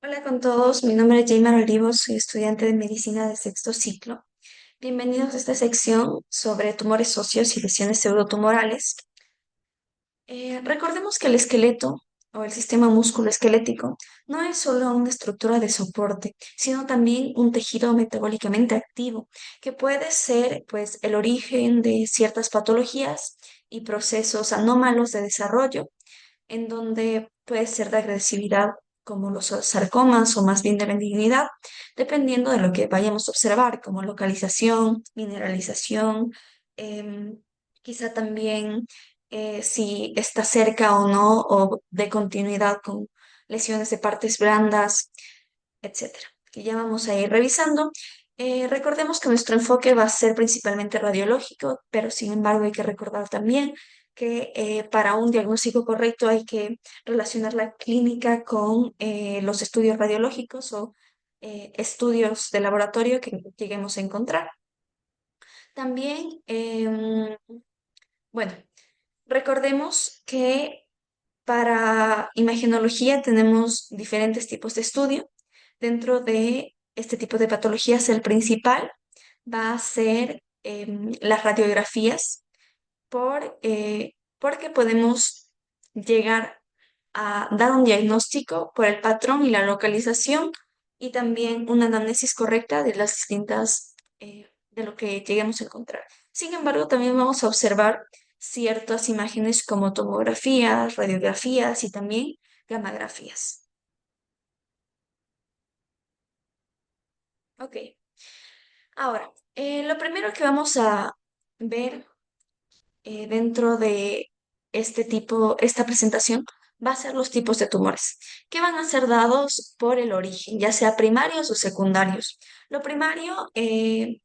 Hola con todos, mi nombre es Jaymar Olivos, soy estudiante de medicina de sexto ciclo. Bienvenidos a esta sección sobre tumores óseos y lesiones pseudotumorales. Recordemos que el esqueleto o el sistema musculoesquelético no es solo una estructura de soporte, sino también un tejido metabólicamente activo, que puede ser pues el origen de ciertas patologías y procesos anómalos de desarrollo en donde puede ser de agresividad como los sarcomas o más bien de benignidad, dependiendo de lo que vayamos a observar, como localización, mineralización, em, quizá también si está cerca o no, o de continuidad con lesiones de partes blandas, etcétera, que ya vamos a ir revisando. Recordemos que nuestro enfoque va a ser principalmente radiológico, pero sin embargo hay que recordar también que para un diagnóstico correcto hay que relacionar la clínica con los estudios radiológicos o estudios de laboratorio que lleguemos a encontrar. También, bueno, recordemos que para imagenología tenemos diferentes tipos de estudio. Dentro de este tipo de patologías, el principal va a ser las radiografías, porque podemos llegar a dar un diagnóstico por el patrón y la localización y también una anamnesis correcta de las distintas, de lo que lleguemos a encontrar. Sin embargo, también vamos a observar ciertas imágenes como tomografías, radiografías y también gamografías. Ok, ahora, lo primero que vamos a ver dentro de esta presentación, va a ser los tipos de tumores, que van a ser dados por el origen, ya sea primarios o secundarios. Lo primario,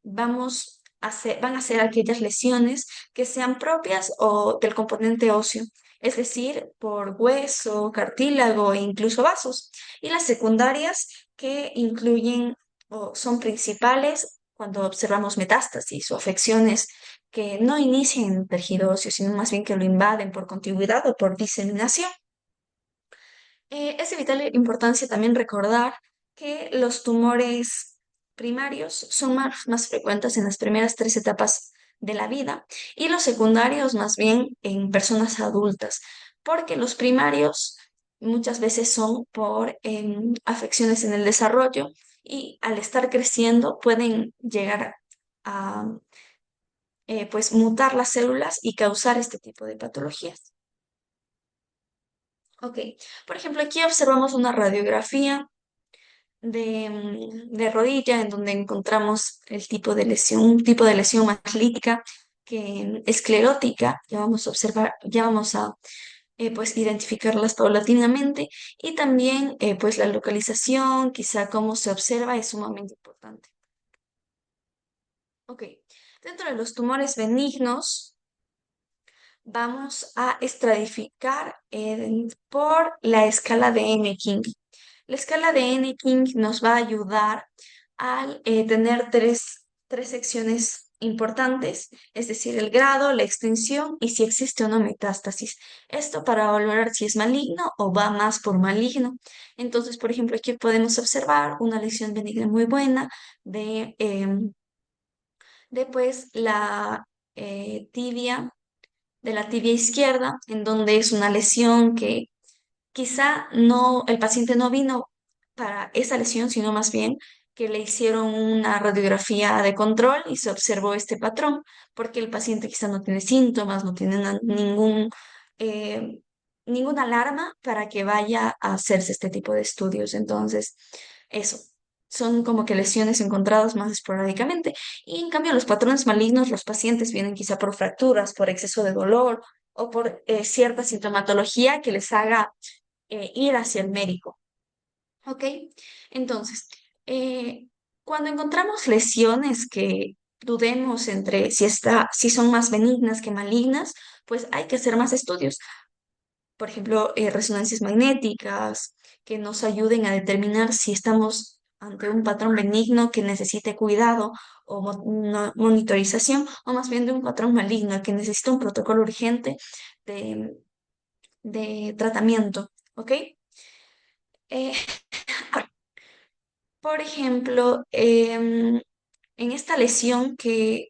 van a ser aquellas lesiones que sean propias o del componente óseo, es decir, por hueso, cartílago e incluso vasos. Y las secundarias que incluyen o son principales cuando observamos metástasis o afecciones que no inician en tejido óseo, sino más bien que lo invaden por contigüidad o por diseminación. Es de vital importancia también recordar que los tumores primarios son más frecuentes en las primeras tres etapas de la vida y los secundarios más bien en personas adultas, porque los primarios muchas veces son por afecciones en el desarrollo y al estar creciendo pueden llegar a pues mutar las células y causar este tipo de patologías. Ok, por ejemplo, aquí observamos una radiografía de rodilla en donde encontramos el tipo de lesión, un tipo de lesión más lítica que esclerótica. Ya vamos a observar, ya vamos a pues identificarlas paulatinamente y también pues la localización, quizá cómo se observa es sumamente importante. Ok, dentro de los tumores benignos, vamos a estratificar por la escala de N-King. La escala de N-King nos va a ayudar a tener tres secciones importantes, es decir, el grado, la extensión y si existe o no metástasis. Esto para valorar si es maligno o va más por maligno. Entonces, por ejemplo, aquí podemos observar una lesión benigna muy buena de pues la tibia de la tibia izquierda, en donde es una lesión que quizá no, el paciente no vino para esa lesión, sino más bien que le hicieron una radiografía de control y se observó este patrón, porque el paciente quizá no tiene síntomas, no tiene eh, ninguna alarma para que vaya a hacerse este tipo de estudios. Entonces, eso. Son como que lesiones encontradas más esporádicamente. Y en cambio, los patrones malignos, los pacientes vienen quizá por fracturas, por exceso de dolor o por cierta sintomatología que les haga ir hacia el médico. ¿Ok? Entonces, eh, cuando encontramos lesiones que dudemos entre si son más benignas que malignas, pues hay que hacer más estudios. Por ejemplo, resonancias magnéticas que nos ayuden a determinar si estamos ante un patrón benigno que necesite cuidado o monitorización, o más bien de un patrón maligno que necesita un protocolo urgente de, de tratamiento. ¿Ok? Eh, Por ejemplo, en esta lesión que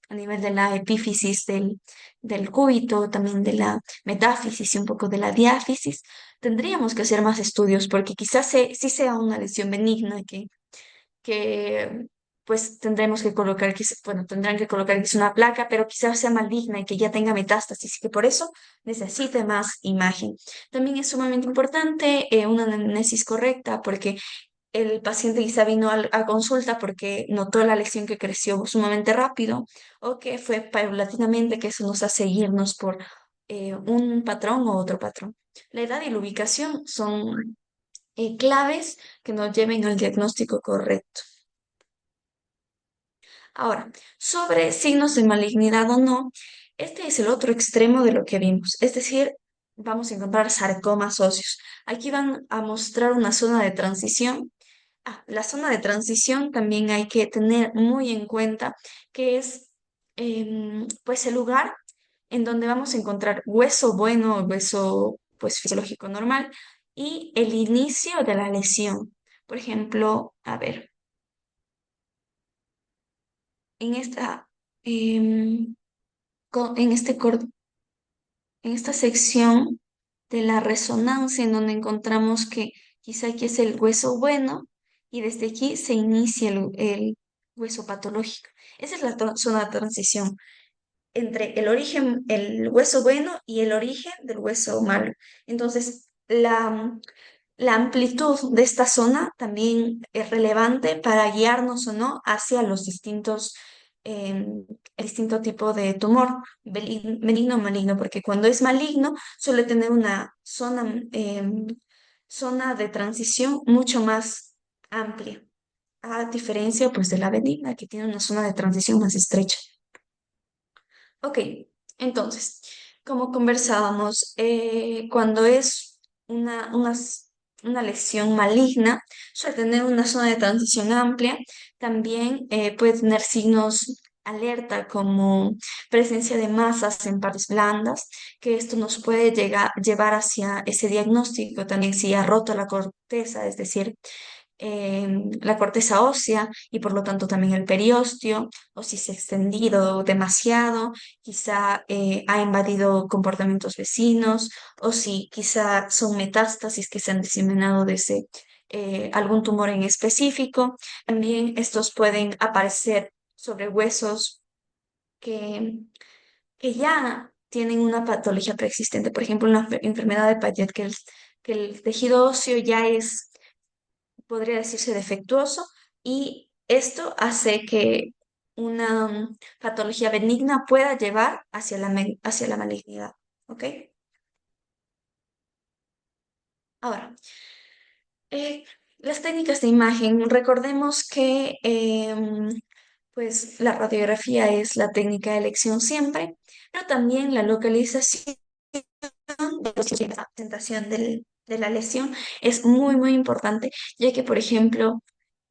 a nivel de la epífisis del cúbito, también de la metáfisis y un poco de la diáfisis, tendríamos que hacer más estudios porque quizás sí sea una lesión benigna que pues tendremos que colocar, bueno, tendrán que colocar quizás una placa, pero quizás sea maligna y que ya tenga metástasis y que por eso necesite más imagen. También es sumamente importante una anamnesis correcta porque el paciente quizá vino a consulta porque notó la lesión que creció sumamente rápido o que fue paulatinamente, que eso nos hace irnos por un patrón o otro patrón. La edad y la ubicación son claves que nos lleven al diagnóstico correcto. Ahora, sobre signos de malignidad o no, este es el otro extremo de lo que vimos, es decir, vamos a encontrar sarcomas óseos. Aquí van a mostrar una zona de transición. La zona de transición también hay que tener muy en cuenta que es pues el lugar en donde vamos a encontrar hueso bueno, hueso pues fisiológico normal y el inicio de la lesión. Por ejemplo, a ver, en esta, em, en en esta sección de la resonancia en donde encontramos que quizá aquí es el hueso bueno y desde aquí se inicia el hueso patológico. Esa es la zona de transición entre el origen, el hueso bueno y el origen del hueso malo. Entonces, la amplitud de esta zona también es relevante para guiarnos o no hacia los el distinto tipo de tumor, benigno o maligno, porque cuando es maligno suele tener una zona de transición mucho más amplia, a diferencia pues de la benigna, que tiene una zona de transición más estrecha. Ok, entonces, como conversábamos, cuando es una lesión maligna, suele tener una zona de transición amplia, también puede tener signos alerta como presencia de masas en partes blandas, que esto nos puede llevar hacia ese diagnóstico también si ha roto la corteza, es decir, la corteza ósea y por lo tanto también el periósteo, o si se ha extendido demasiado, quizá ha invadido comportamientos vecinos, o si quizá son metástasis que se han diseminado desde algún tumor en específico. También estos pueden aparecer sobre huesos que, que ya tienen una patología preexistente, por ejemplo, una enfermedad de Payet, que el tejido óseo ya es podría decirse defectuoso y esto hace que una patología benigna pueda llevar hacia hacia la malignidad. ¿Ok? Ahora, eh, las técnicas de imagen, recordemos que pues la radiografía es la técnica de elección siempre, pero también la localización de la presentación de la lesión es muy importante, ya que, por ejemplo,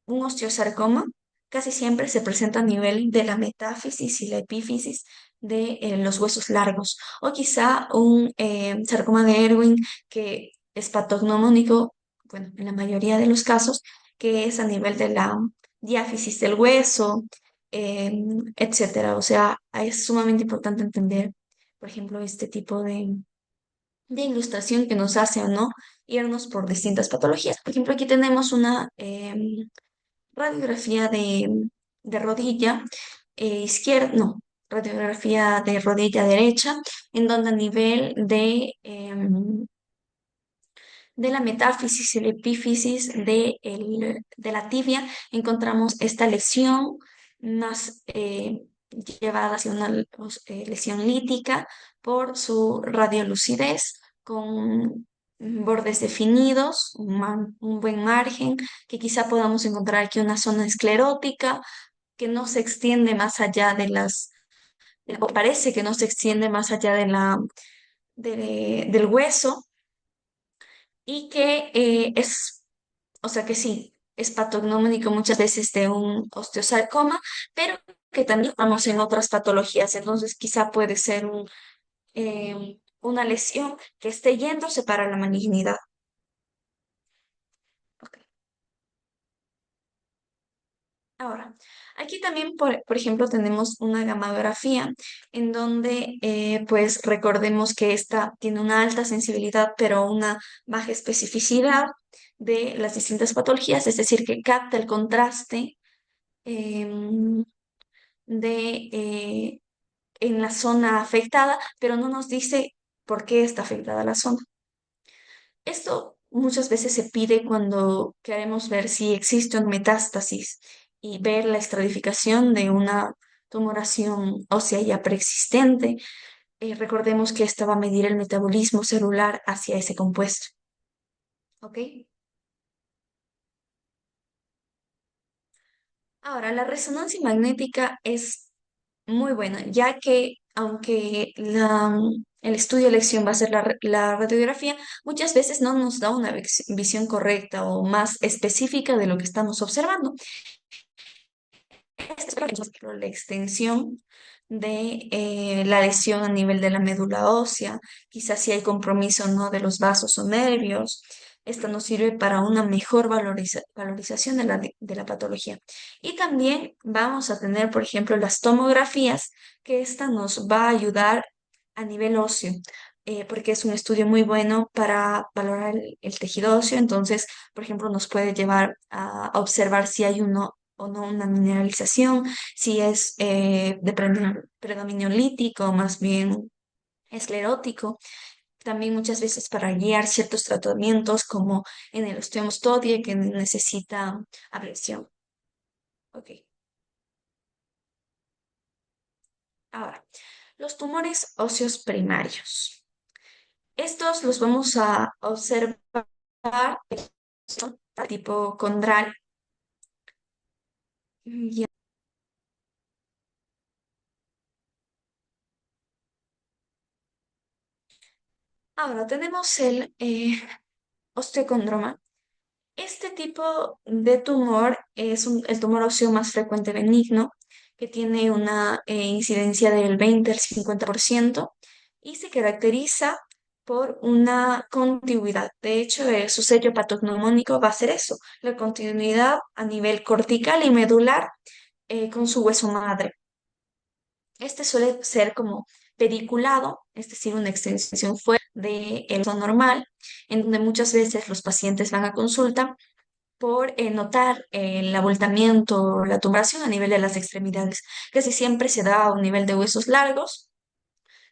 un osteosarcoma casi siempre se presenta a nivel de la metáfisis y la epífisis de los huesos largos, o quizá un sarcoma de Erwin que es patognomónico, bueno, en la mayoría de los casos, que es a nivel de la diáfisis del hueso, etcétera. O sea, es sumamente importante entender, por ejemplo, este tipo de ilustración que nos hace o no irnos por distintas patologías. Por ejemplo, aquí tenemos una radiografía de rodilla izquierda, no, radiografía de rodilla derecha, en donde a nivel de la metáfisis y la epífisis de la tibia encontramos esta lesión más llevada hacia una lesión lítica por su radiolucidez con bordes definidos, un buen margen, que quizá podamos encontrar aquí una zona esclerótica que no se extiende más allá o parece que no se extiende más allá del hueso y que o sea que sí, es patognomónico muchas veces de un osteosarcoma, pero que también vamos en otras patologías, entonces quizá puede ser una lesión que esté yéndose para la malignidad. Ahora, aquí también, por ejemplo, tenemos una gamografía en donde, pues, recordemos que esta tiene una alta sensibilidad, pero una baja especificidad de las distintas patologías, es decir, que capta el contraste em, en la zona afectada, pero no nos dice por qué está afectada la zona. Esto muchas veces se pide cuando queremos ver si existe un metástasis y ver la estratificación de una tumoración ósea ya preexistente. Recordemos que esta va a medir el metabolismo celular hacia ese compuesto. ¿Ok? Ahora, la resonancia magnética es muy buena, ya que aunque el estudio de elección va a ser la radiografía, muchas veces no nos da una visión correcta o más específica de lo que estamos observando. Esto es por ejemplo, la extensión de la lesión a nivel de la médula ósea, quizás si hay compromiso o no de los vasos o nervios. Esto nos sirve para una mejor valorización de la patología. Y también vamos a tener, por ejemplo, las tomografías, que esta nos va a ayudar a nivel óseo, porque es un estudio muy bueno para valorar el tejido óseo. Entonces, por ejemplo, nos puede llevar a observar si hay uno o no una mineralización, si es de predominio lítico, más bien esclerótico. También muchas veces para guiar ciertos tratamientos como en el osteomostodia que necesita ablación. Ok, ahora, los tumores óseos primarios. Estos los vamos a observar son tipo condral. Ya. Ahora tenemos el osteocondroma. Este tipo de tumor es el tumor óseo más frecuente benigno, que tiene una incidencia del 20 al 50% y se caracteriza por una continuidad. De hecho, su sello patognomónico va a ser eso, la continuidad a nivel cortical y medular con su hueso madre. Este suele ser como pediculado, es decir, una extensión fuera del hueso normal, en donde muchas veces los pacientes van a consulta por notar el abultamiento, la tumoración a nivel de las extremidades. Casi siempre se da a un nivel de huesos largos.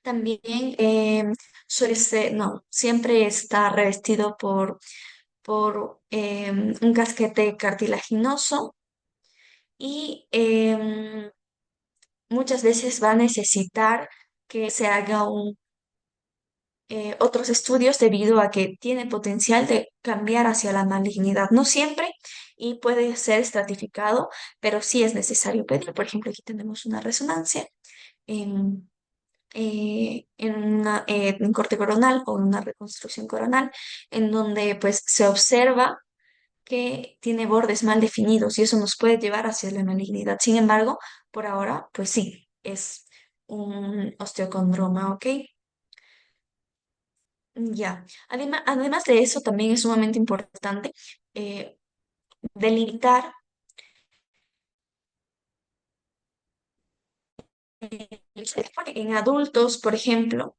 También suele ser, no, siempre está revestido por un casquete cartilaginoso y muchas veces va a necesitar que se haga otros estudios debido a que tiene potencial de cambiar hacia la malignidad. No siempre y puede ser estratificado, pero sí es necesario pedir. Por ejemplo, aquí tenemos una resonancia en, en corte coronal o en una reconstrucción coronal, en donde pues se observa que tiene bordes mal definidos y eso nos puede llevar hacia la malignidad. Sin embargo, por ahora, pues sí, es un osteocondroma, ¿ok? Ya. Además de eso, también es sumamente importante eh, delimitar en adultos, por ejemplo,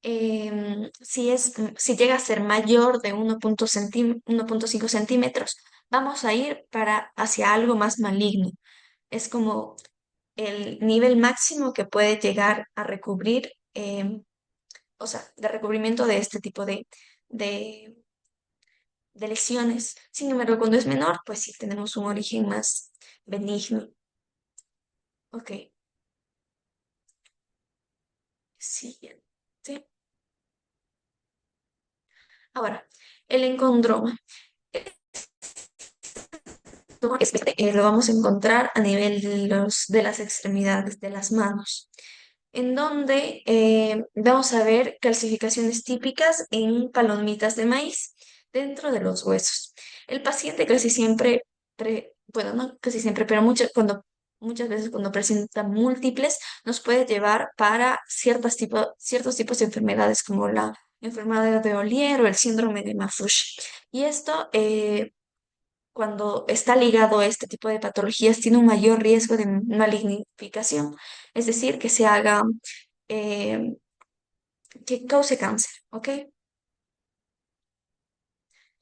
si llega a ser mayor de 1,5 centímetros, vamos a ir hacia algo más maligno. Es como el nivel máximo que puede llegar a recubrir, o sea, de recubrimiento de este tipo de, de lesiones. Sin embargo, cuando es menor, pues sí tenemos un origen más benigno. Ok, siguiente. Ahora, el encondroma. Lo vamos a encontrar a nivel de las extremidades, de las manos, en donde vamos a ver calcificaciones típicas en palomitas de maíz dentro de los huesos. El paciente casi siempre, bueno, no casi siempre, pero muchas veces cuando presenta múltiples, nos puede llevar para ciertos tipos de enfermedades como la enfermedad de Olier o el síndrome de Maffucci. Y esto cuando está ligado a este tipo de patologías, tiene un mayor riesgo de malignificación, es decir, que se haga, eh, que cause cáncer, ¿ok?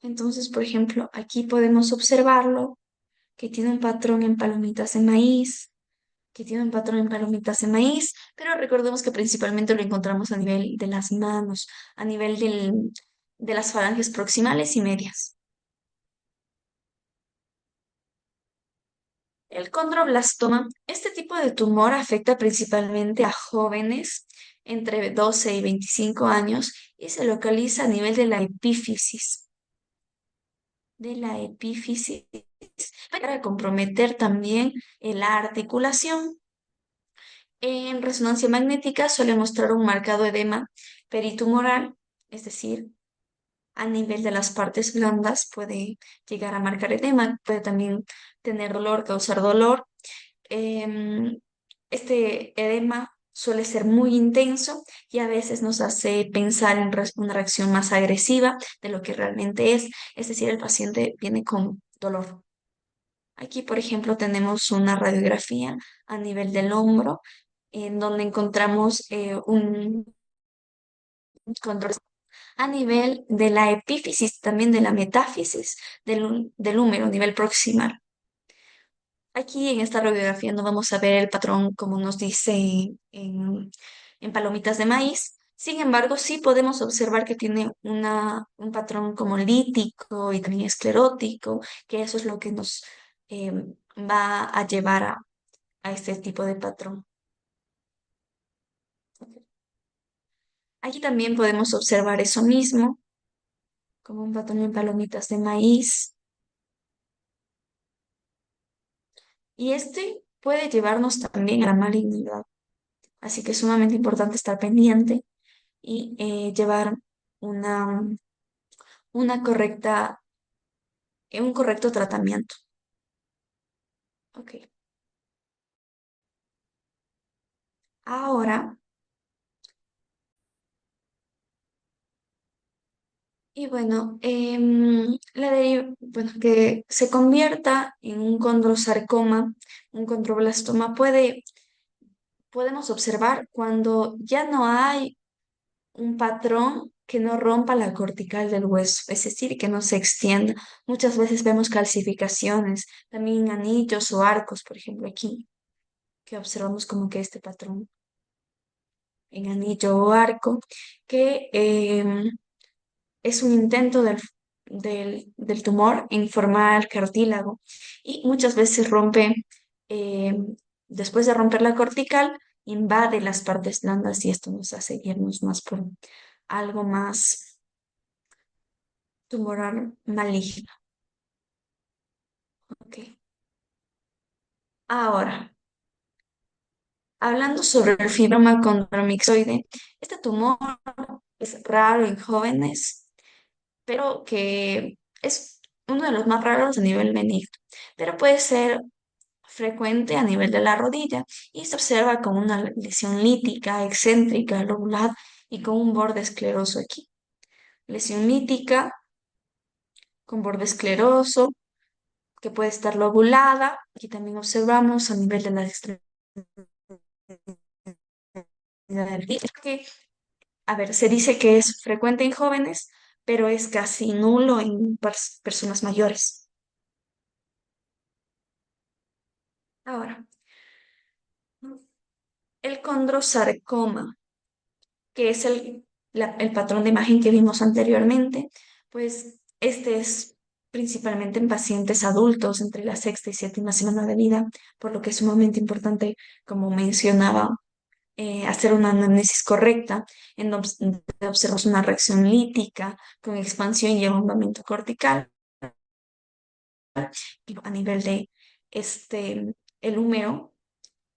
Entonces, por ejemplo, aquí podemos observarlo, que tiene un patrón en palomitas de maíz, que tiene un patrón en palomitas de maíz, pero recordemos que principalmente lo encontramos a nivel de las manos, a nivel de las falanges proximales y medias. El condroblastoma, este tipo de tumor afecta principalmente a jóvenes entre 12 y 25 años y se localiza a nivel de la epífisis para comprometer también la articulación. En resonancia magnética suele mostrar un marcado edema peritumoral, es decir, a nivel de las partes blandas puede llegar a marcar edema, puede también tener dolor, causar dolor. Em, este edema suele ser muy intenso y a veces nos hace pensar en una reacción más agresiva de lo que realmente es decir, el paciente viene con dolor. Aquí, por ejemplo, tenemos una radiografía a nivel del hombro, en donde encontramos un control a nivel de la epífisis, también de la metáfisis del húmero, a nivel proximal. Aquí en esta radiografía no vamos a ver el patrón como nos dice en palomitas de maíz. Sin embargo, sí podemos observar que tiene un patrón como lítico y también esclerótico, que eso es lo que nos eh, va a llevar a este tipo de patrón. Aquí también podemos observar eso mismo, como un patrón en palomitas de maíz. Y este puede llevarnos también a la malignidad. Así que es sumamente importante estar pendiente y llevar una, una correcta, un correcto tratamiento. Ok. Ahora, y bueno, bueno, que se convierta en un condrosarcoma, un condroblastoma, podemos observar cuando ya no hay un patrón que no rompa la cortical del hueso, es decir, que no se extienda. Muchas veces vemos calcificaciones, también anillos o arcos, por ejemplo, aquí, que observamos como que este patrón en anillo o arco, que es un intento del tumor en formar cartílago y muchas veces rompe, después de romper la cortical, invade las partes blandas y esto nos hace irnos más por algo más tumoral maligno. Ok. Ahora, hablando sobre el fibroma condromixoide, este tumor es raro en jóvenes, pero que es uno de los más raros a nivel benigno, pero puede ser frecuente a nivel de la rodilla y se observa como una lesión lítica, excéntrica, lobular y con un borde escleroso aquí. Lesión lítica con borde escleroso que puede estar lobulada. Aquí también observamos a nivel de las extremidades del pie, que, a ver, se dice que es frecuente en jóvenes, pero es casi nulo en personas mayores. Ahora, el condrosarcoma, que es el patrón de imagen que vimos anteriormente, pues este es principalmente en pacientes adultos entre la sexta y séptima semana de vida, por lo que es sumamente importante, como mencionaba, hacer una anamnesis correcta, en donde observamos una reacción lítica con expansión y ahondamiento cortical a nivel de el húmero,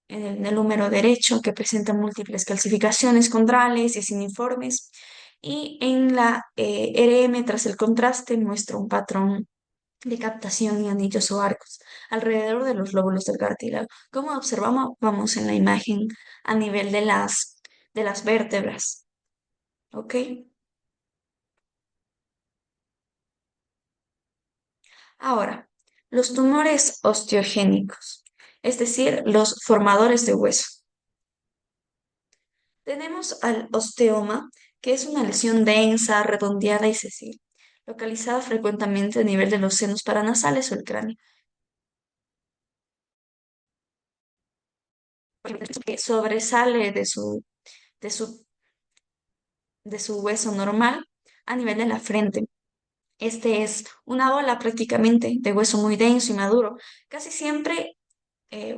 en el húmero derecho, que presenta múltiples calcificaciones condrales y siniformes, y en la RM tras el contraste muestra un patrón de captación y anillos o arcos alrededor de los lóbulos del cartílago. Como observamos, vamos en la imagen a nivel de las vértebras. ¿Ok? Ahora, Los tumores osteogénicos, es decir, los formadores de hueso. Tenemos al osteoma, que es una lesión densa, redondeada y sesible, localizada frecuentemente a nivel de los senos paranasales o el cráneo, que sobresale de su, de su hueso normal a nivel de la frente. Este es una bola prácticamente de hueso muy denso y maduro. Casi siempre,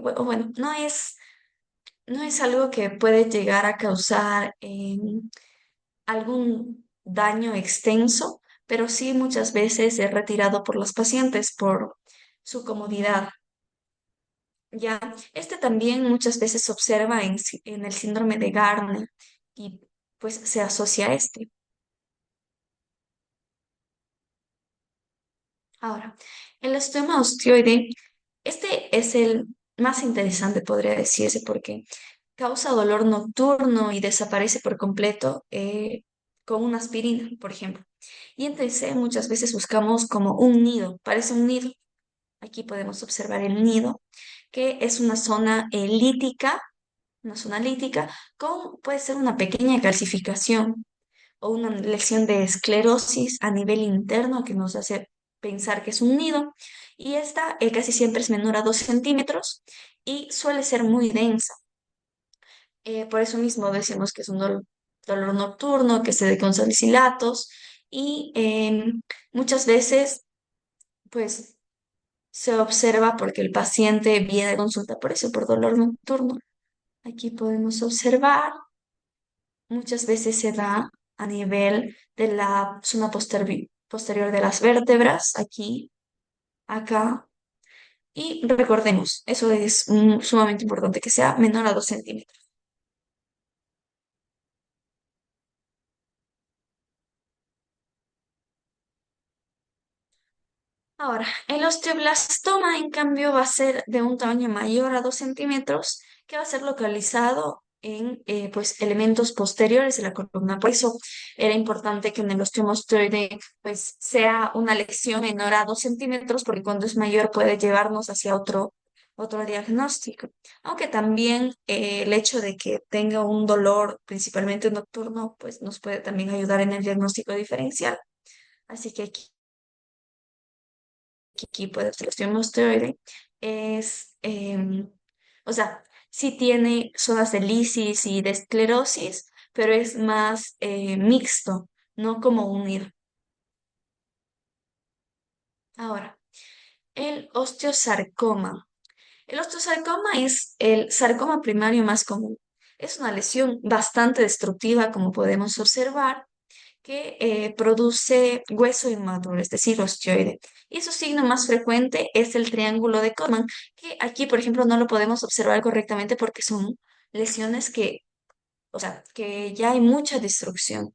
bueno, no es algo que puede llegar a causar algún daño extenso, pero sí muchas veces es retirado por los pacientes por su comodidad. Ya, este también muchas veces se observa en el síndrome de Gardner y pues se asocia a este. Ahora, el osteoma osteoide, este es el más interesante, podría decirse, porque causa dolor nocturno y desaparece por completo con una aspirina, por ejemplo. Y en TC muchas veces buscamos como un nido, parece un nido. Aquí podemos observar el nido, que es una zona lítica, con puede ser una pequeña calcificación o una lesión de esclerosis a nivel interno que nos hace pensar que es un nido. Y esta casi siempre es menor a 2 centímetros y suele ser muy densa. Por eso mismo decimos que es un dolor nocturno, que se da con salicilatos y muchas veces pues se observa porque el paciente viene a consulta por eso, por dolor nocturno. Aquí podemos observar, muchas veces se da a nivel de la zona posterior de las vértebras, aquí, acá. Y recordemos, eso es sumamente importante, que sea menor a 2 centímetros. Ahora, el osteoblastoma, en cambio, va a ser de un tamaño mayor a 2 centímetros, que va a ser localizado en pues, elementos posteriores de la columna. Por eso era importante que en el osteoma osteoide pues, sea una lesión menor a 2 centímetros, porque cuando es mayor puede llevarnos hacia otro diagnóstico. Aunque también el hecho de que tenga un dolor, principalmente nocturno, pues nos puede también ayudar en el diagnóstico diferencial. Así que aquí puede ser osteomosteroide, es, o sea, sí tiene zonas de lisis y de esclerosis, pero es más mixto, no como unido. Ahora, el osteosarcoma. El osteosarcoma es el sarcoma primario más común. Es una lesión bastante destructiva, como podemos observar, que produce hueso inmaduro, es decir, osteoide. Y su signo más frecuente es el triángulo de Codman, que aquí, por ejemplo, no lo podemos observar correctamente porque son lesiones que, o sea, que ya hay mucha destrucción,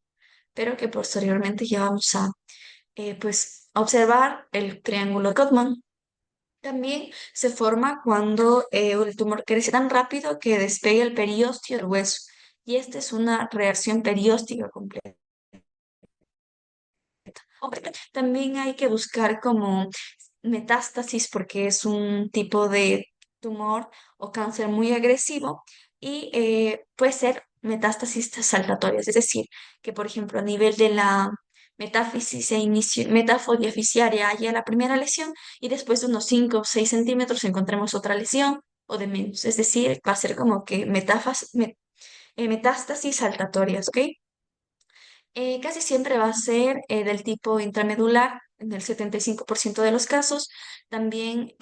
pero que posteriormente ya vamos a, pues, observar el triángulo de Codman. También se forma cuando el tumor crece tan rápido que despega el periósteo del hueso. Y esta es una reacción perióstica completa. Ok, también hay que buscar como metástasis porque es un tipo de tumor o cáncer muy agresivo y puede ser metástasis saltatorias, es decir, que por ejemplo a nivel de la metáfisis e inicio, metáforia fisiaria haya la primera lesión y después de unos 5 o 6 centímetros encontremos otra lesión o de menos, es decir, va a ser como que metástasis saltatorias, ¿ok? Casi siempre va a ser del tipo intramedular, en el 75% de los casos. También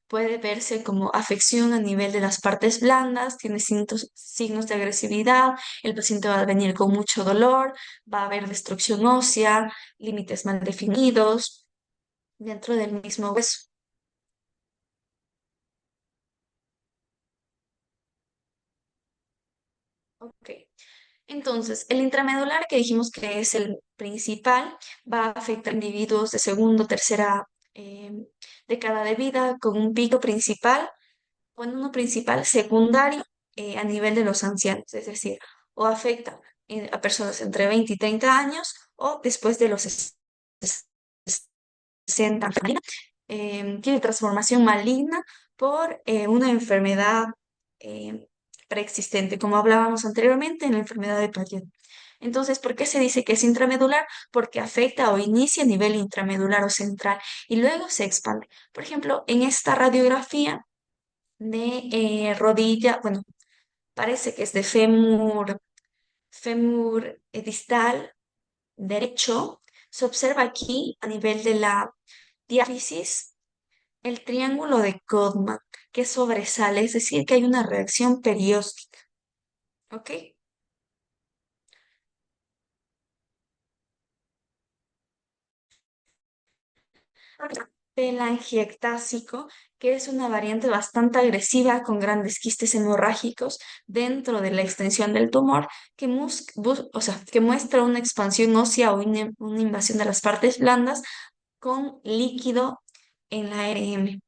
puede verse como afección a nivel de las partes blandas, tiene signos de agresividad, el paciente va a venir con mucho dolor, va a haber destrucción ósea, límites mal definidos dentro del mismo hueso. Ok. Entonces, el intramedular que dijimos que es el principal, va a afectar a individuos de segundo, tercera eh, década de vida con un pico principal, bueno, no principal, secundario a nivel de los ancianos, es decir, o afecta a personas entre 20 y 30 años o después de los 60. tiene transformación maligna por una enfermedad eh, preexistente, como hablábamos anteriormente en la enfermedad de Paget. Entonces, ¿por qué se dice que es intramedular? Porque afecta o inicia a nivel intramedular o central y luego se expande. Por ejemplo, en esta radiografía de rodilla, bueno, parece que es de fémur distal derecho, se observa aquí a nivel de la diáfisis el triángulo de Goldman que sobresale, es decir, que hay una reacción perióstica, ¿ok? Telangiectásico, que es una variante bastante agresiva con grandes quistes hemorrágicos dentro de la extensión del tumor, o sea, que muestra una expansión ósea o una invasión de las partes blandas con líquido en la RM.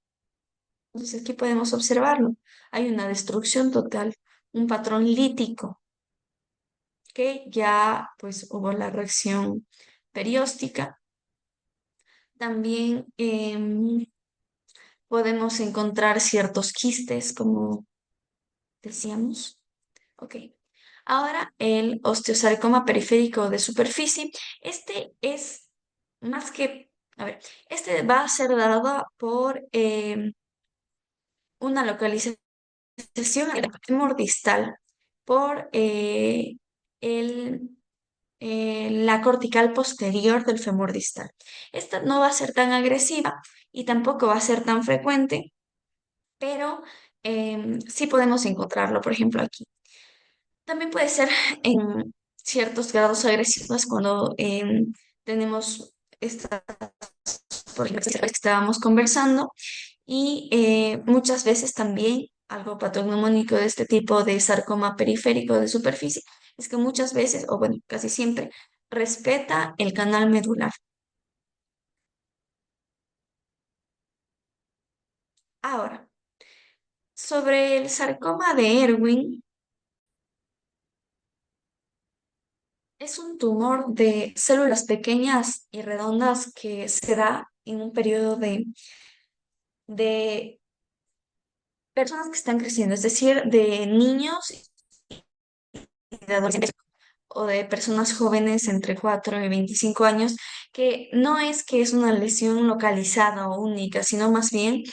Entonces aquí podemos observarlo. Hay una destrucción total, un patrón lítico, que ya pues hubo la reacción perióstica. También podemos encontrar ciertos quistes, como decíamos. Ok. Ahora el osteosarcoma periférico de superficie. Este es más que, a ver, este va a ser dado por una localización distal por el, la cortical posterior del femur distal. Esta no va a ser tan agresiva y tampoco va a ser tan frecuente, pero sí podemos encontrarlo, por ejemplo, aquí. También puede ser en ciertos grados agresivos cuando tenemos esta, por ejemplo, que estábamos conversando y muchas veces también algo patognomónico de este tipo de sarcoma periférico de superficie es que muchas veces, o bueno, casi siempre, respeta el canal medular. Ahora, sobre el sarcoma de Erwin, es un tumor de células pequeñas y redondas que se da en un periodo de personas que están creciendo, es decir, de niños y de adolescentes o de personas jóvenes entre 4 y 25 años, que no es que es una lesión localizada o única, sino más bien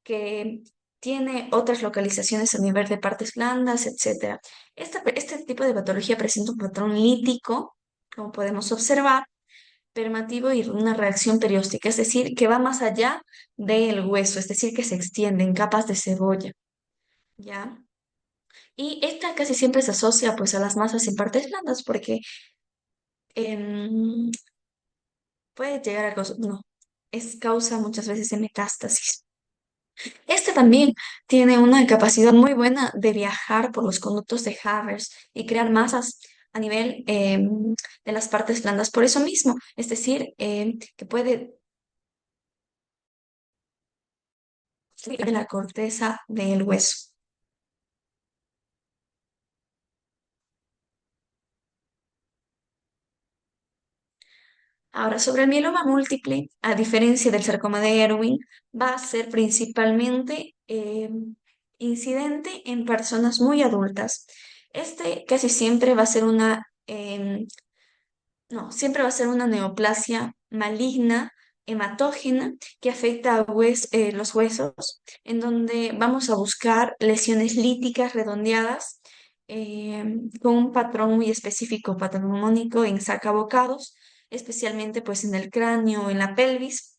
que tiene otras localizaciones a nivel de partes blandas, etcétera. Este tipo de patología presenta un patrón lítico, como podemos observar, permativo y una reacción perióstica, es decir, que va más allá del hueso, es decir, que se extiende en capas de cebolla, ¿ya? Y esta casi siempre se asocia pues a las masas en partes blandas porque em, puede llegar a causar, no, es causa muchas veces de metástasis. Este también tiene una capacidad muy buena de viajar por los conductos de Havers y crear masas a nivel de las partes blandas por eso mismo, es decir, que puede de la corteza del hueso. Ahora, sobre el mieloma múltiple, a diferencia del sarcoma de Erwin, va a ser principalmente incidente en personas muy adultas. Este casi siempre va a ser no, siempre va a ser una neoplasia maligna, hematógena, que afecta a los huesos, en donde vamos a buscar lesiones líticas redondeadas con un patrón muy específico, patognomónico en sacabocados, especialmente pues en el cráneo, en la pelvis,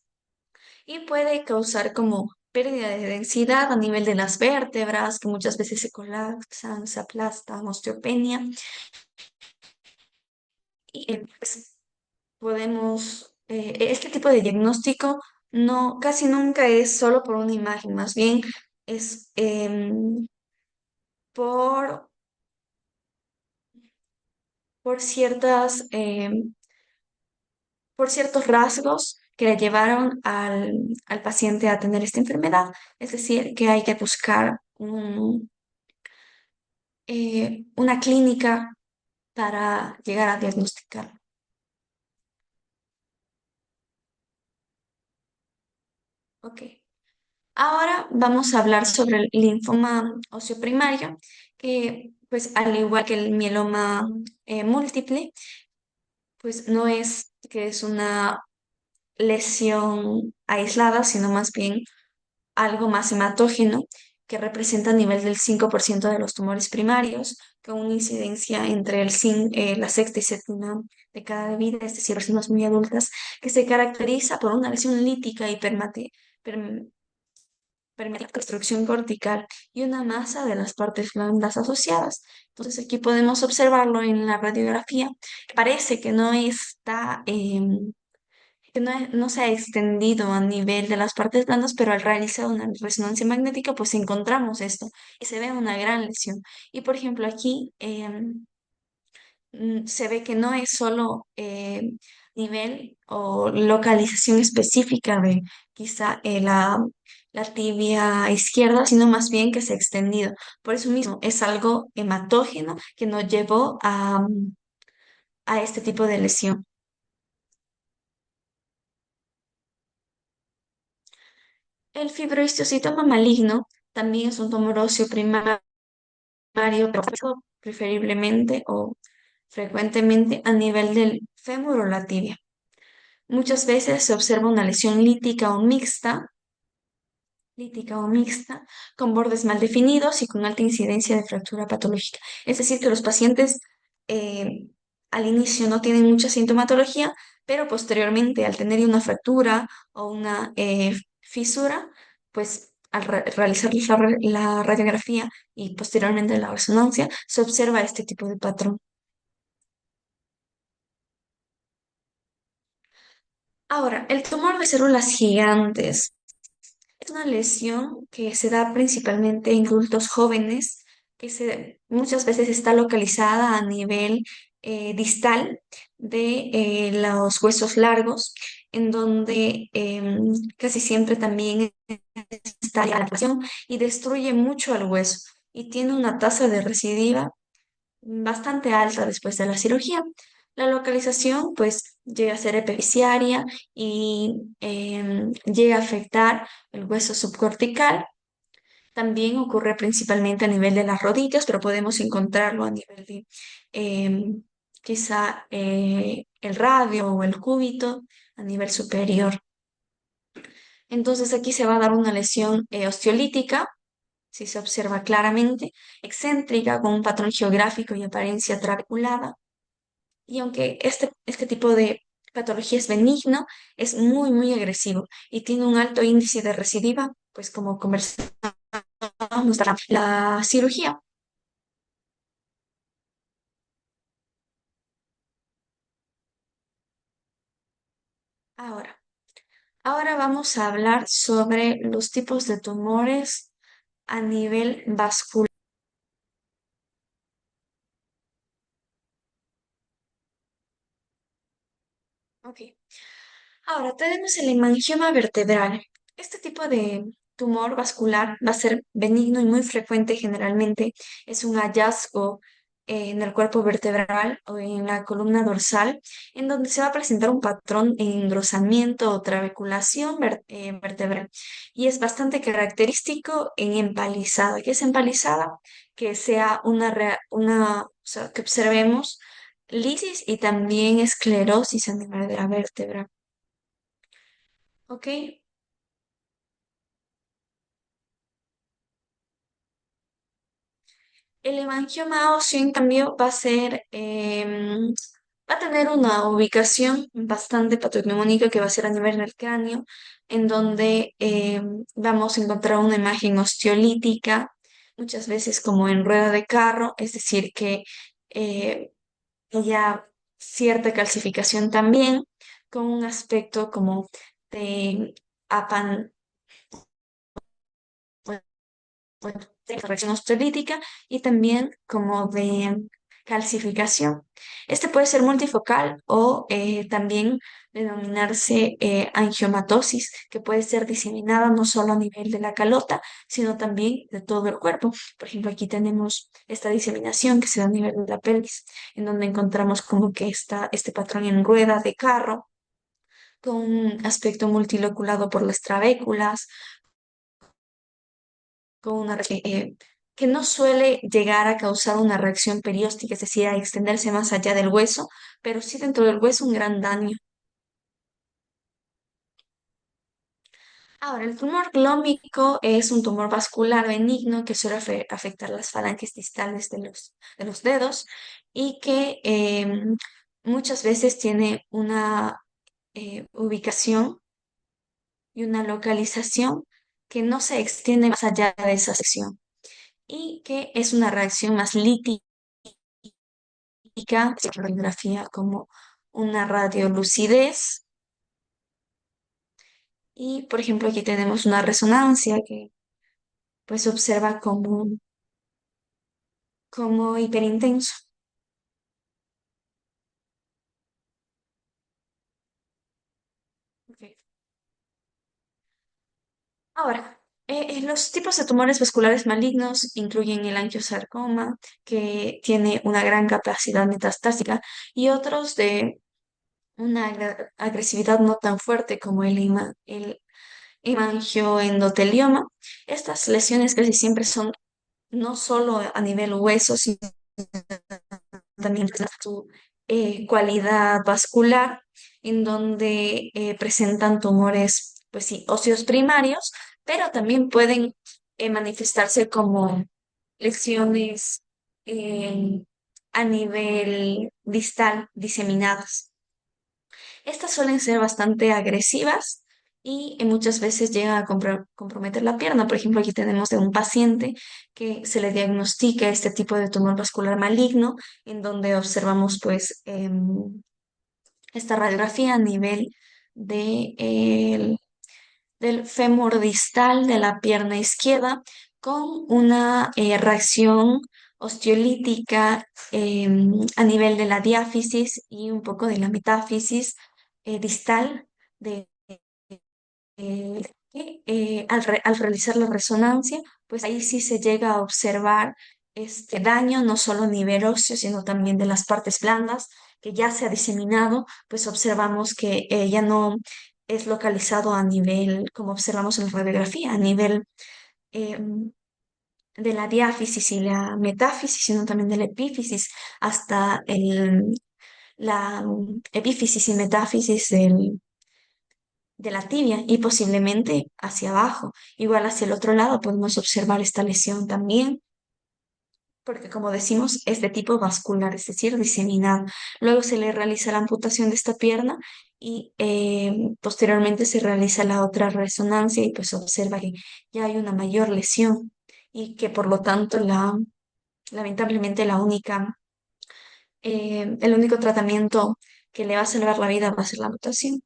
y puede causar como pérdida de densidad a nivel de las vértebras, que muchas veces se colapsan, se aplastan, osteopenia. Y pues, podemos, este tipo de diagnóstico no, casi nunca es solo por una imagen, más bien es por, por por ciertos rasgos que le llevaron al paciente a tener esta enfermedad. Es decir, que hay que buscar una clínica para llegar a diagnosticar. Ok. Ahora vamos a hablar sobre el linfoma óseo primario, que pues al igual que el mieloma múltiple, pues no es que es una lesión aislada, sino más bien algo más hematógeno, que representa a nivel del 5% de los tumores primarios, con una incidencia entre la sexta y séptima década de vida, es decir, personas muy adultas, que se caracteriza por una lesión lítica y permite construcción cortical y una masa de las partes blandas asociadas. Entonces aquí podemos observarlo en la radiografía. Parece que no está, que no se ha extendido a nivel de las partes blandas, pero al realizar una resonancia magnética, pues encontramos esto y se ve una gran lesión. Y por ejemplo aquí se ve que no es solo nivel o localización específica de quizá la tibia izquierda, sino más bien que se ha extendido. Por eso mismo es algo hematógeno que nos llevó a este tipo de lesión. El fibrohistiocytoma maligno también es un tumor óseo primario, preferiblemente o frecuentemente a nivel del fémur o la tibia. Muchas veces se observa una lesión lítica o mixta, con bordes mal definidos y con alta incidencia de fractura patológica. Es decir, que los pacientes al inicio no tienen mucha sintomatología, pero posteriormente al tener una fractura o una fisura, pues al realizar la radiografía y posteriormente la resonancia, se observa este tipo de patrón. Ahora, el tumor de células gigantes. Es una lesión que se da principalmente en adultos jóvenes, muchas veces está localizada a nivel distal de los huesos largos, en donde casi siempre también está la lesión y destruye mucho al hueso y tiene una tasa de recidiva bastante alta después de la cirugía. La localización pues llega a ser epifisiaria y llega a afectar el hueso subcortical. También ocurre principalmente a nivel de las rodillas, pero podemos encontrarlo a nivel de em, quizá el radio o el cúbito a nivel superior. Entonces aquí se va a dar una lesión osteolítica, si se observa claramente, excéntrica, con un patrón geográfico y apariencia trabeculada. Y aunque este tipo de patología es benigno, es muy, muy agresivo y tiene un alto índice de recidiva, pues como conversamos, la cirugía. Ahora, ahora vamos a hablar sobre los tipos de tumores a nivel vascular. Ok. Ahora tenemos el hemangioma vertebral. Este tipo de tumor vascular va a ser benigno y muy frecuente generalmente. Es un hallazgo en el cuerpo vertebral o en la columna dorsal, en donde se va a presentar un patrón de engrosamiento o trabeculación vertebral. Y es bastante característico en empalizada. ¿Qué es empalizada? Que sea o sea, que observemos lisis y también esclerosis a nivel de la vértebra. ¿Ok? El hemangioma óseo, en cambio, va a tener una ubicación bastante patognomónica que va a ser a nivel del cráneo, en donde vamos a encontrar una imagen osteolítica, muchas veces como en rueda de carro, es decir, que eh, haya cierta calcificación también, con un aspecto como de apan pues, de corrección osteolítica y también como de calcificación. Este puede ser multifocal o también denominarse angiomatosis, que puede ser diseminada no solo a nivel de la calota, sino también de todo el cuerpo. Por ejemplo, aquí tenemos esta diseminación que se da a nivel de la pelvis, en donde encontramos como que está este patrón en rueda de carro con un aspecto multiloculado por las trabéculas, con una que no suele llegar a causar una reacción perióstica, es decir, a extenderse más allá del hueso, pero sí dentro del hueso un gran daño. Ahora, el tumor glómico es un tumor vascular benigno que suele afectar las falanges distales de los dedos y que muchas veces tiene una ubicación y una localización que no se extiende más allá de esa sección y que es una reacción más lítica, radiografía como una radiolucidez. Y, por ejemplo, aquí tenemos una resonancia que pues observa como hiperintenso. Ok. Ahora, los tipos de tumores vasculares malignos incluyen el angiosarcoma, que tiene una gran capacidad metastásica, y otros de una agresividad no tan fuerte como el hemangioendotelioma. Estas lesiones casi siempre son no solo a nivel hueso, sino también su cualidad vascular, en donde presentan tumores, pues sí, óseos primarios, pero también pueden manifestarse como lesiones eh, a nivel distal diseminadas. Estas suelen ser bastante agresivas y muchas veces llegan a comprometer la pierna. Por ejemplo, aquí tenemos de un paciente que se le diagnostica este tipo de tumor vascular maligno, en donde observamos pues esta radiografía a nivel de, del fémur distal de la pierna izquierda con una reacción osteolítica a nivel de la diáfisis y un poco de la metáfisis distal de que al realizar la resonancia, pues ahí sí se llega a observar este daño no solo a nivel óseo, sino también de las partes blandas, que ya se ha diseminado, pues observamos que ya no es localizado a nivel, como observamos en la radiografía, a nivel eh, de la diáfisis y la metáfisis, sino también de la epífisis, hasta la epífisis y metáfisis de la tibia y posiblemente hacia abajo. Igual hacia el otro lado podemos observar esta lesión también, porque como decimos, es de tipo vascular, es decir, diseminado. Luego se le realiza la amputación de esta pierna y posteriormente se realiza la otra resonancia y pues se observa que ya hay una mayor lesión y que por lo tanto lamentablemente el único tratamiento que le va a salvar la vida va a ser la amputación.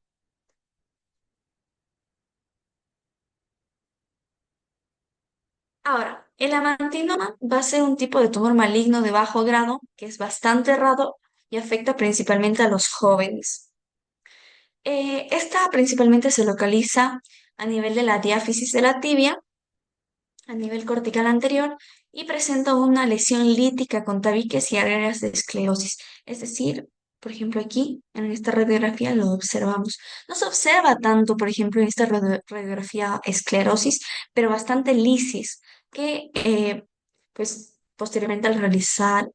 Ahora, el amantinoma va a ser un tipo de tumor maligno de bajo grado que es bastante raro y afecta principalmente a los jóvenes. Esta principalmente se localiza a nivel de la diáfisis de la tibia, a nivel cortical anterior, y presenta una lesión lítica con tabiques y áreas de esclerosis. Es decir, por ejemplo, aquí en esta radiografía lo observamos. No se observa tanto, por ejemplo, en esta radiografía esclerosis, pero bastante lisis, que pues posteriormente al realizar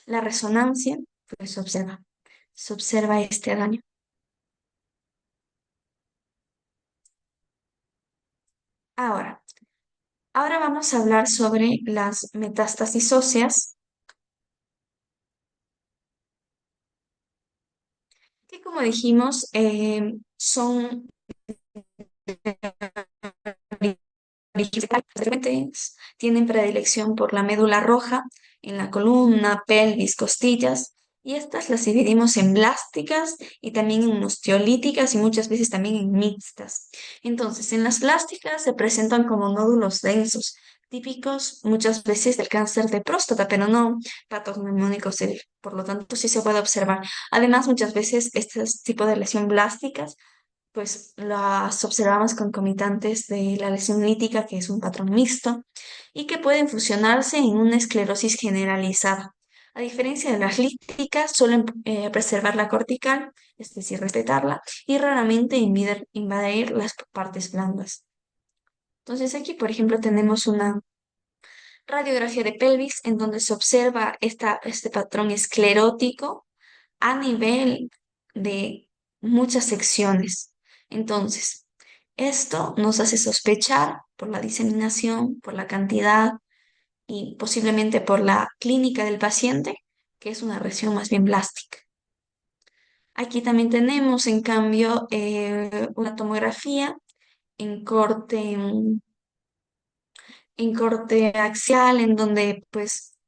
la resonancia, pues se observa este daño. Ahora, ahora vamos a hablar sobre las metástasis óseas, que como dijimos, son frecuentes, tienen predilección por la médula roja en la columna, pelvis, costillas, y estas las dividimos en blásticas y también en osteolíticas y muchas veces también en mixtas. Entonces, en las blásticas se presentan como nódulos densos, típicos muchas veces del cáncer de próstata, pero no patognomónicos, por lo tanto sí se puede observar. Además, muchas veces este tipo de lesión blásticas pues las observamos concomitantes de la lesión lítica, que es un patrón mixto, y que pueden fusionarse en una esclerosis generalizada. A diferencia de las líticas, suelen preservar la cortical, es decir, respetarla, y raramente invadir las partes blandas. Entonces aquí, por ejemplo, tenemos una radiografía de pelvis en donde se observa este patrón esclerótico a nivel de muchas secciones. Entonces, esto nos hace sospechar por la diseminación, por la cantidad y posiblemente por la clínica del paciente, que es una lesión más bien plástica. Aquí también tenemos, en cambio, una tomografía en corte, en corte axial, en donde pues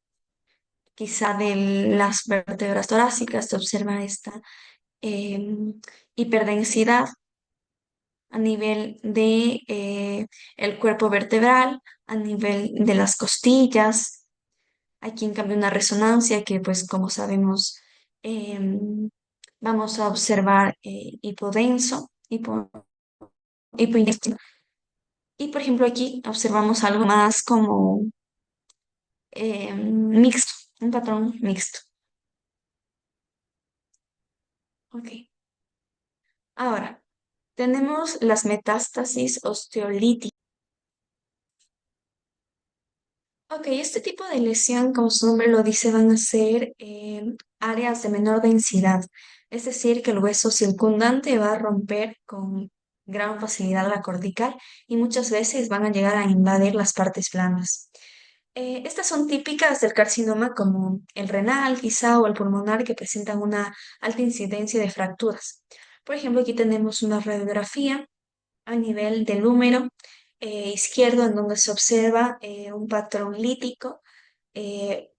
quizá de las vértebras torácicas se observa esta hiperdensidad a nivel de el cuerpo vertebral, a nivel de las costillas. Aquí en cambio una resonancia que pues como sabemos vamos a observar hipodenso, hipointestino. Y por ejemplo aquí observamos algo más como mixto, un patrón mixto. Ok. Ahora, tenemos las metástasis osteolíticas. Ok, este tipo de lesión, como su nombre lo dice, van a ser áreas de menor densidad. Es decir, que el hueso circundante va a romper con gran facilidad la cortical y muchas veces van a llegar a invadir las partes blandas. Estas son típicas del carcinoma como el renal, quizá, o el pulmonar, que presentan una alta incidencia de fracturas. Por ejemplo, aquí tenemos una radiografía a nivel del húmero izquierdo, en donde se observa un patrón lítico eh,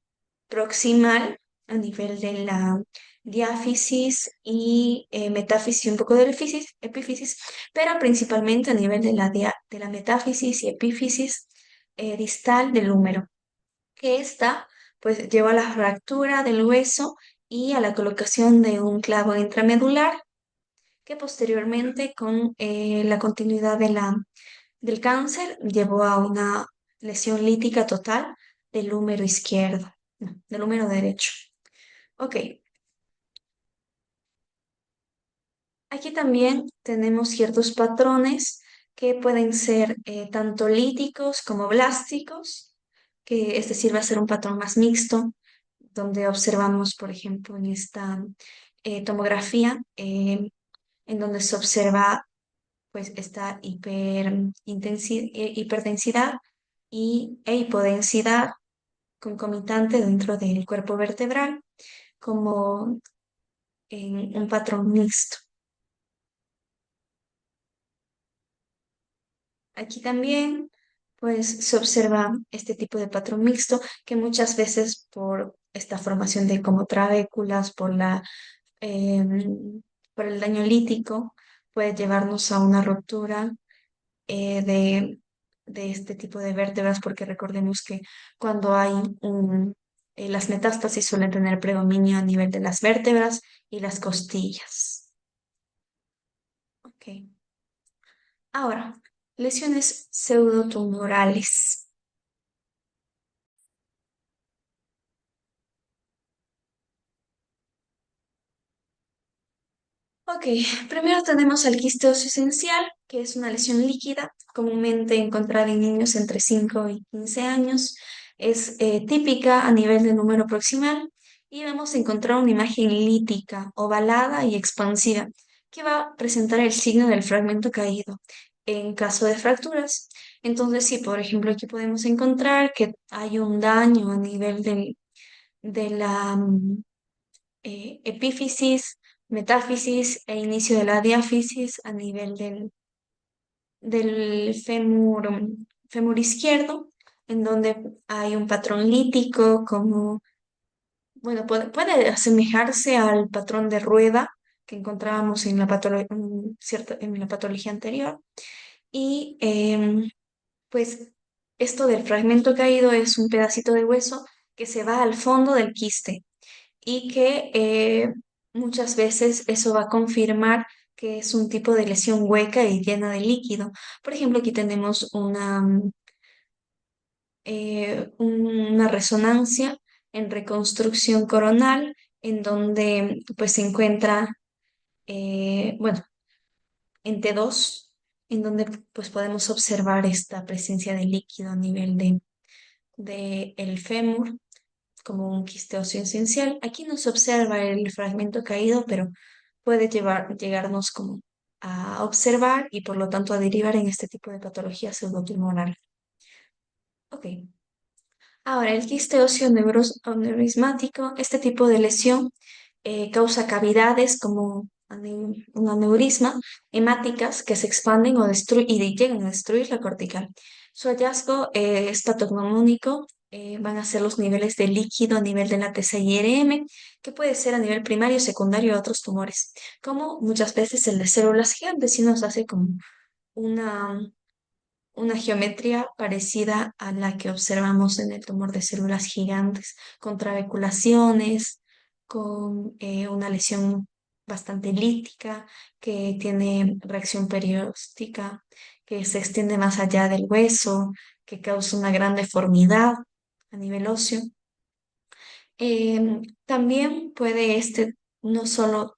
proximal a nivel de la diáfisis y metáfisis y un poco de epífisis, pero principalmente a nivel de de la metáfisis y epífisis distal del húmero, que esta pues lleva a la fractura del hueso y a la colocación de un clavo intramedular que posteriormente con la continuidad del cáncer llevó a una lesión lítica total del húmero izquierdo, no, del húmero derecho. Ok, aquí también tenemos ciertos patrones que pueden ser tanto líticos como blásticos, que es decir, va a ser un patrón más mixto, donde observamos, por ejemplo, en esta tomografía, en donde se observa pues esta hiperdensidad e hipodensidad concomitante dentro del cuerpo vertebral, como en un patrón mixto. Aquí también, pues, se observa este tipo de patrón mixto que muchas veces por esta formación de como trabéculas, por el daño lítico, puede llevarnos a una ruptura de este tipo de vértebras, porque recordemos que cuando hay las metástasis suelen tener predominio a nivel de las vértebras y las costillas. Ok. Ahora, lesiones pseudotumorales. Ok, primero tenemos el quiste óseo esencial, que es una lesión líquida, comúnmente encontrada en niños entre 5 y 15 años. Es típica a nivel de número proximal y vamos a encontrar una imagen lítica, ovalada y expansiva, que va a presentar el signo del fragmento caído en caso de fracturas. Entonces, sí, por ejemplo, aquí podemos encontrar que hay un daño a nivel de la epífisis, metáfisis e inicio de la diáfisis a nivel del fémur izquierdo, en donde hay un patrón lítico como, bueno, puede asemejarse al patrón de rueda que encontrábamos en en la patología anterior. Y pues esto del fragmento caído es un pedacito de hueso que se va al fondo del quiste y que muchas veces eso va a confirmar que es un tipo de lesión hueca y llena de líquido. Por ejemplo, aquí tenemos una resonancia en reconstrucción coronal, en donde pues se encuentra, bueno, en T2, en donde pues podemos observar esta presencia de líquido a nivel de el fémur como un quiste óseo esencial. Aquí no se observa el fragmento caído, pero puede llegarnos como a observar y por lo tanto a derivar en este tipo de patología pseudotumoral. Ok. Ahora, el quiste óseo aneurismático, este tipo de lesión causa cavidades como un aneurisma, hemáticas que se expanden o y llegan a destruir la cortical. Su hallazgo es patognomónico, van a ser los niveles de líquido a nivel de la TSI-RM, que puede ser a nivel primario, secundario a otros tumores, como muchas veces el de células gigantes, si nos hace como una una geometría parecida a la que observamos en el tumor de células gigantes, con trabeculaciones, con una lesión bastante elíptica, que tiene reacción perióstica, que se extiende más allá del hueso, que causa una gran deformidad a nivel óseo. También puede este no solo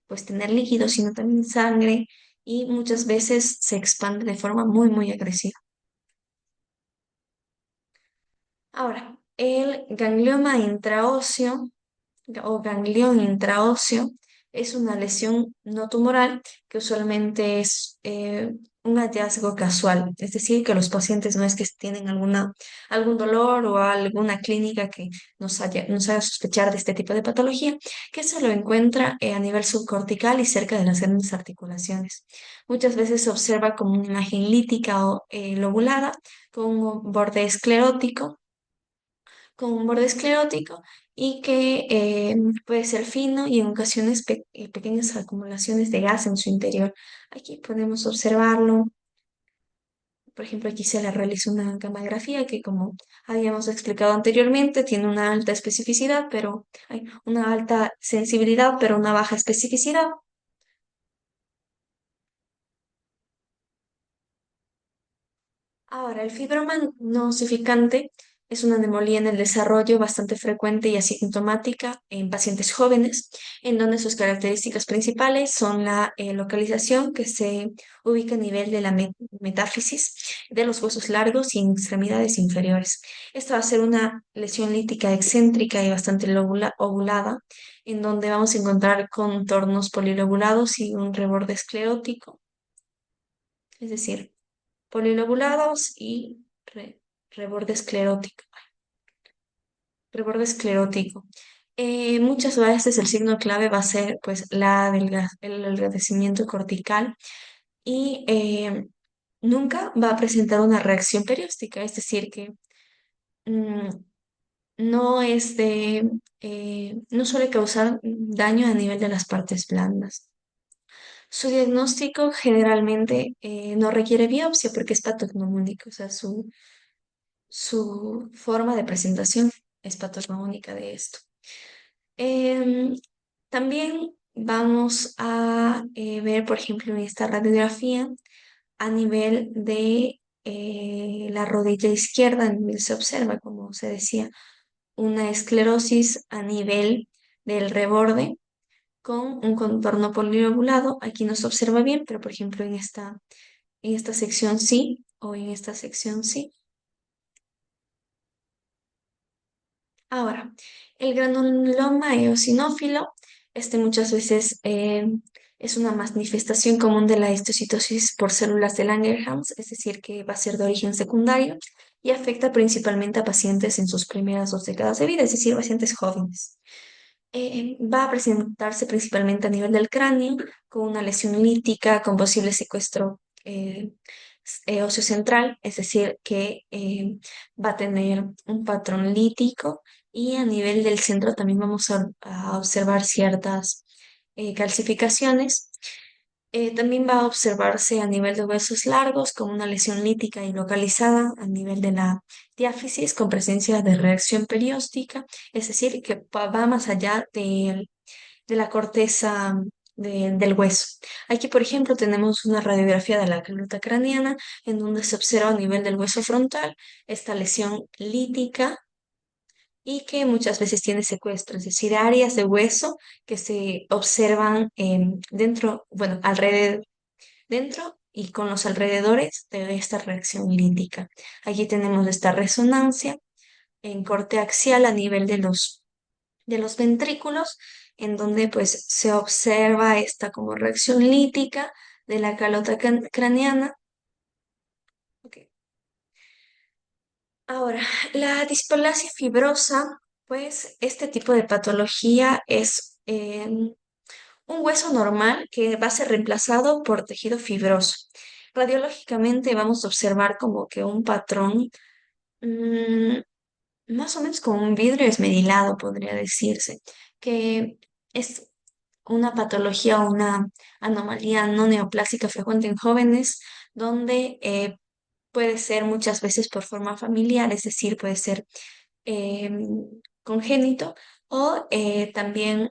pues tener líquido, sino también sangre y muchas veces se expande de forma muy agresiva. Ahora, el ganglioma intraóseo o ganglión intraóseo es una lesión no tumoral que usualmente es un hallazgo casual, es decir, que los pacientes no es que tienen algún dolor o alguna clínica que nos haga sospechar de este tipo de patología, que se lo encuentra a nivel subcortical y cerca de las grandes articulaciones. Muchas veces se observa como una imagen lítica o lobulada con un borde esclerótico con un borde esclerótico y que puede ser fino y en ocasiones pequeñas acumulaciones de gas en su interior. Aquí podemos observarlo. Por ejemplo, aquí se le realiza una gammagrafía que, como habíamos explicado anteriormente, tiene una alta especificidad, pero hay una alta sensibilidad, pero una baja especificidad. Ahora, el fibroma no osificante es una neumonía en el desarrollo bastante frecuente y asintomática en pacientes jóvenes, en donde sus características principales son la localización que se ubica a nivel de la metáfisis de los huesos largos y en extremidades inferiores. Esta va a ser una lesión lítica excéntrica y bastante ovulada, en donde vamos a encontrar contornos polilobulados y un reborde esclerótico, es decir, polilobulados y reborde esclerótico. Reborde esclerótico. Muchas veces el signo clave va a ser pues el enrojecimiento cortical y nunca va a presentar una reacción perióstica, es decir, que mm, no es no suele causar daño a nivel de las partes blandas. Su diagnóstico generalmente no requiere biopsia porque es patognomónico, o sea, su forma de presentación es patognomónica de esto. Em, También vamos a ver, por ejemplo, en esta radiografía a nivel de la rodilla izquierda, en donde se observa, como se decía, una esclerosis a nivel del reborde con un contorno polilobulado. Aquí no se observa bien, pero por ejemplo en esta sección sí, o en esta sección sí. Ahora, el granuloma eosinófilo, este muchas veces es una manifestación común de la histocitosis por células de Langerhans, es decir, que va a ser de origen secundario y afecta principalmente a pacientes en sus primeras 2 décadas de vida, es decir, pacientes jóvenes. Va a presentarse principalmente a nivel del cráneo, con una lesión lítica, con posible secuestro óseo central, es decir, que va a tener un patrón lítico y a nivel del centro también vamos a observar ciertas calcificaciones. También va a observarse a nivel de huesos largos con una lesión lítica y localizada a nivel de la diáfisis con presencia de reacción perióstica, es decir, que va más allá de la corteza del hueso. Aquí, por ejemplo, tenemos una radiografía de la gluta craneana en donde se observa a nivel del hueso frontal esta lesión lítica y que muchas veces tiene secuestro, es decir, áreas de hueso que se observan dentro, bueno, alrededor, dentro y con los alrededores de esta reacción lítica. Aquí tenemos esta resonancia en corte axial a nivel de los ventrículos, en donde pues se observa esta como reacción lítica de la calota craneana. Ok. Ahora, la displasia fibrosa, pues este tipo de patología es un hueso normal que va a ser reemplazado por tejido fibroso. Radiológicamente vamos a observar como que un patrón mm, más o menos como un vidrio esmerilado, podría decirse, que es una patología o una anomalía no neoplásica frecuente en jóvenes, donde puede ser muchas veces por forma familiar, es decir, puede ser eh, congénito o también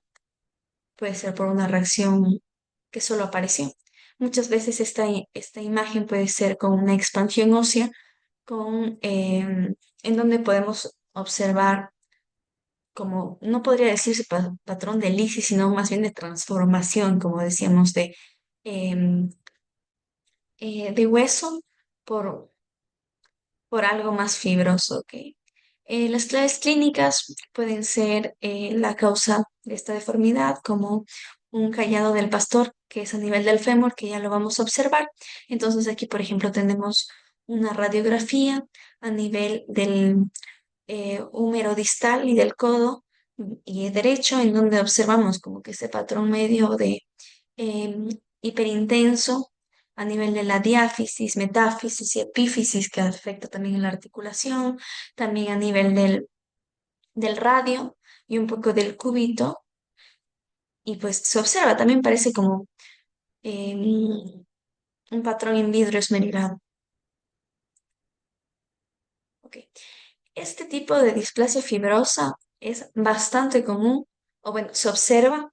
puede ser por una reacción que solo apareció. Muchas veces esta imagen puede ser con una expansión ósea, en donde podemos observar como, no podría decirse patrón de lisis, sino más bien de transformación, como decíamos, em, de hueso por, por algo más fibroso, ¿ok? Las claves clínicas pueden ser la causa de esta deformidad, como un callado del pastor, que es a nivel del fémur, que ya lo vamos a observar. Entonces aquí, por ejemplo, tenemos una radiografía a nivel del húmero distal y del codo y derecho, en donde observamos como que ese patrón medio de eh, hiperintenso a nivel de la diáfisis, metáfisis y epífisis, que afecta también en la articulación, también a nivel del radio y un poco del cúbito, y pues se observa, también parece como un patrón in vidrio esmerilado. Ok. Este tipo de displasia fibrosa es bastante común, o bueno, se observa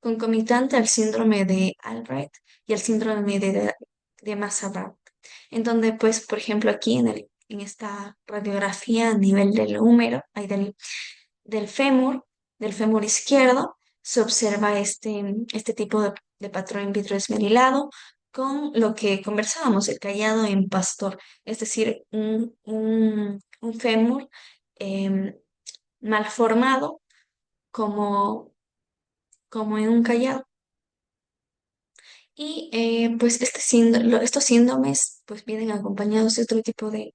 concomitante al síndrome de Albright y al síndrome de Massa-Brown, en donde, pues, por ejemplo, aquí en esta radiografía a nivel del húmero, ahí del fémur, del fémur izquierdo, se observa este tipo de patrón in vitro esmerilado con lo que conversábamos, el callado en pastor, es decir, un fémur em, mal formado como, como en un callado. Y pues estos síndromes pues vienen acompañados de otro tipo de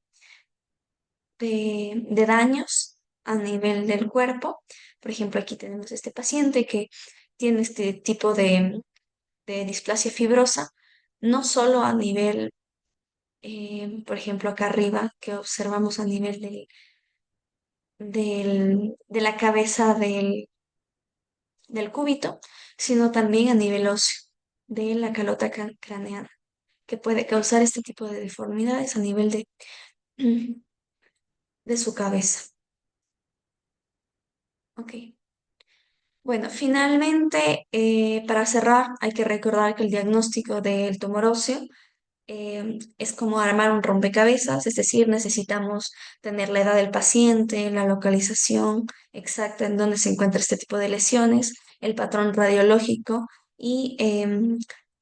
daños a nivel del cuerpo. Por ejemplo, aquí tenemos este paciente que tiene este tipo de displasia fibrosa, no solo a nivel, por ejemplo, acá arriba, que observamos a nivel de la cabeza del cúbito, sino también a nivel óseo de la calota craneana, que puede causar este tipo de deformidades a nivel de su cabeza. Ok. Bueno, finalmente, para cerrar, hay que recordar que el diagnóstico del tumor óseo es como armar un rompecabezas, es decir, necesitamos tener la edad del paciente, la localización exacta en donde se encuentra este tipo de lesiones, el patrón radiológico y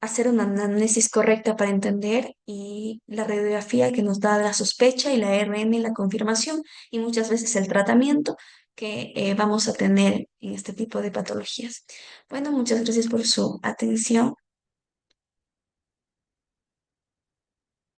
hacer una anamnesis correcta para entender y la radiografía que nos da la sospecha y la RN y la confirmación y muchas veces el tratamiento que vamos a tener en este tipo de patologías. Bueno, muchas gracias por su atención.